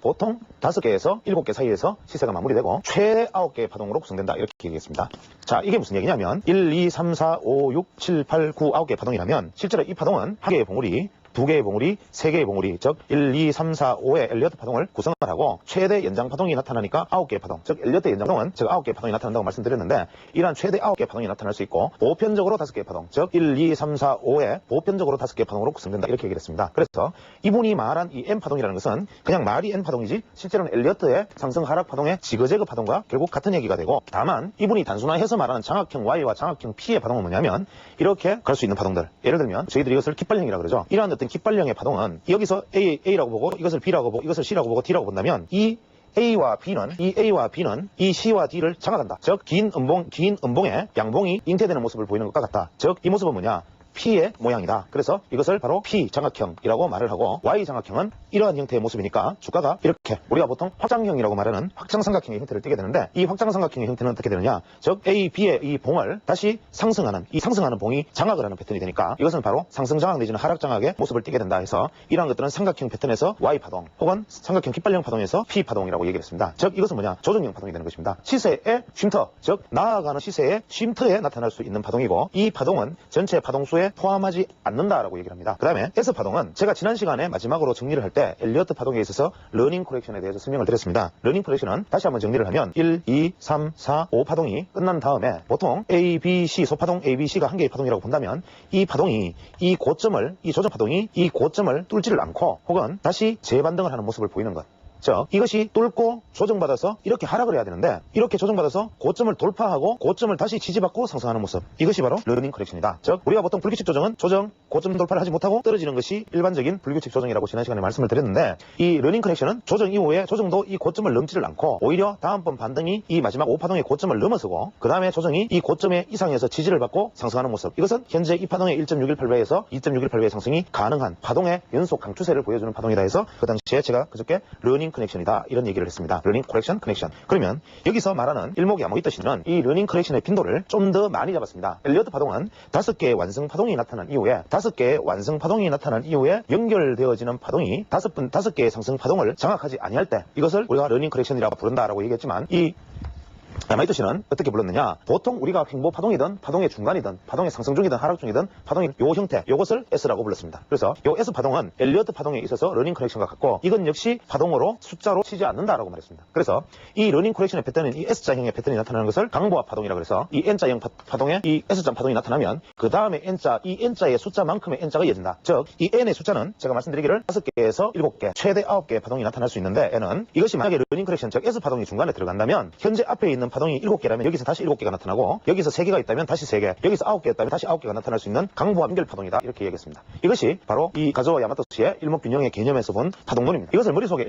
보통 5개에서 7개 사이에서 시세가 마무리되고 최대 9개의 파동으로 구성된다 이렇게 얘기했습니다. 자, 이게 무슨 얘기냐면 1, 2, 3, 4, 5, 6, 7, 8, 9, 9개의 파동이라면 실제로 이 파동은 한 개의 봉우리, 2개의 봉우리, 3개의 봉우리, 즉 1, 2, 3, 4, 5의 엘리어트 파동을 구성을 하고 최대 연장 파동이 나타나니까 9개의 파동, 즉 엘리어트 연장 파동은 제가 9개의 파동이 나타난다고 말씀드렸는데 이러한 최대 9개의 파동이 나타날 수 있고 보편적으로 5개의 파동, 즉 1, 2, 3, 4, 5의 보편적으로 5개의 파동으로 구성된다 이렇게 얘기를 했습니다. 그래서 이분이 말한 이 M 파동이라는 것은 그냥 말이 N 파동이지 실제로는 엘리어트의 상승 하락 파동의 지그재그 파동과 결국 같은 얘기가 되고, 다만 이분이 단순화해서 말하는 장악형 Y와 장악형 P의 파동은 뭐냐면 이렇게 갈 수 있는 파동들, 예를 들면 저희들이 이것을 깃발령이라고 그러죠. 이러한 어떤 깃발령의 파동은 여기서 A라고 보고 이것을 B라고 보고 이것을 C라고 보고 D라고 본다면 이 A와 B는 이 C와 D를 장악한다. 즉 긴 음봉에 양봉이 잉태되는 모습을 보이는 것과 같다. 즉 이 모습은 뭐냐? P의 모양이다. 그래서 이것을 바로 P 장악형이라고 말을 하고, Y 장악형은 이러한 형태의 모습이니까 주가가 이렇게 우리가 보통 확장형이라고 말하는 확장삼각형의 형태를 띠게 되는데, 이 확장삼각형의 형태는 어떻게 되느냐? 즉 A, B의 이 봉을 다시 상승하는, 이 상승하는 봉이 장악을 하는 패턴이 되니까 이것은 바로 상승 장악 내지는 하락 장악의 모습을 띠게 된다 해서 이러한 것들은 삼각형 패턴에서 Y 파동 혹은 삼각형 깃발령 파동에서 P 파동이라고 얘기를 했습니다. 즉 이것은 뭐냐? 조정형 파동이 되는 것입니다. 시세의 쉼터, 즉 나아가는 시세의 쉼터에 나타날 수 있는 파동이고, 이 파동은 전체 파동수에 포함하지 않는다라고 얘기를 합니다. 그 다음에 S 파동은 제가 지난 시간에 마지막으로 정리를 할 때 엘리어트 파동에 있어서 러닝 코렉션에 대해서 설명을 드렸습니다. 러닝 코렉션은 다시 한번 정리를 하면 1, 2, 3, 4, 5 파동이 끝난 다음에 보통 A, B, C, 소파동 A, B, C가 한 개의 파동이라고 본다면 이 파동이 이 조정 파동이 이 고점을 뚫지를 않고 혹은 다시 재반등을 하는 모습을 보이는 것. 즉 이것이 뚫고 조정받아서 이렇게 하락을 해야 되는데 이렇게 조정받아서 고점을 돌파하고 고점을 다시 지지받고 상승하는 모습, 이것이 바로 러닝 커렉션이다. 즉 우리가 보통 불규칙 조정은 고점 돌파를 하지 못하고 떨어지는 것이 일반적인 불규칙 조정이라고 지난 시간에 말씀을 드렸는데, 이 러닝 커렉션은 조정 이후에 조정도 이 고점을 넘지를 않고 오히려 다음번 반등이 이 마지막 5파동의 고점을 넘어서고 그 다음에 조정이 이 고점의 이상에서 지지를 받고 상승하는 모습, 이것은 현재 이 파동의 1.618배에서 2.618배의 상승이 가능한 파동의 연속 강추세를 보여주는 파동이다 해서 그 당시에 제가 그저께 러닝 커넥션이다 이런 얘기를 했습니다. 러닝 커렉션 커넥션. 그러면 여기서 말하는 일목야무의 뜻이는 이 러닝 커렉션의 빈도를 좀 더 많이 잡았습니다. 엘리어트 파동은 5개의 완성 파동이 나타난 이후에 5개의 완성 파동이 나타난 이후에 연결되어지는 파동이 5개의 상승 파동을 장악하지 아니할 때 이것을 우리가 러닝 커렉션이라고 부른다라고 얘기했지만, 이 야마이 뜻이는 어떻게 불렀느냐? 보통 우리가 횡보 파동이든 파동의 중간이든 파동의 상승 중이든 하락 중이든 파동의 요 형태, 요것을 S라고 불렀습니다. 그래서 요 S 파동은 엘리어트 파동에 있어서 러닝 커렉션과 같고 이건 역시 파동으로 숫자로 치지 않는다라고 말했습니다. 그래서 이 러닝 커렉션의 패턴은 이 S자형의 패턴이 나타나는 것을 강보합 파동이라고 해서 이 N자형 파동에 이 S자 파동이 나타나면 그 다음에 이 N자의 숫자만큼의 N자가 이어진다. 즉 이 N의 숫자는 제가 말씀드리기를 5개에서 7개, 최대 9개의 파동이 나타날 수 있는데, N은 이것이 만약에 러닝 커렉션, 즉 S 파동이 중간에 들어간다면 현재 앞에 있는 파동이 7개라면 여기서 다시 7개가 나타나고 여기서 3개가 있다면 다시 3개, 여기서 9개였다면 다시 9개가 나타날 수 있는 강보합 연결 파동이다 이렇게 얘기했습니다. 이것이 바로 이 가조와 야마토스의 일목균형의 개념에서 본 파동론입니다. 이것을 머릿속에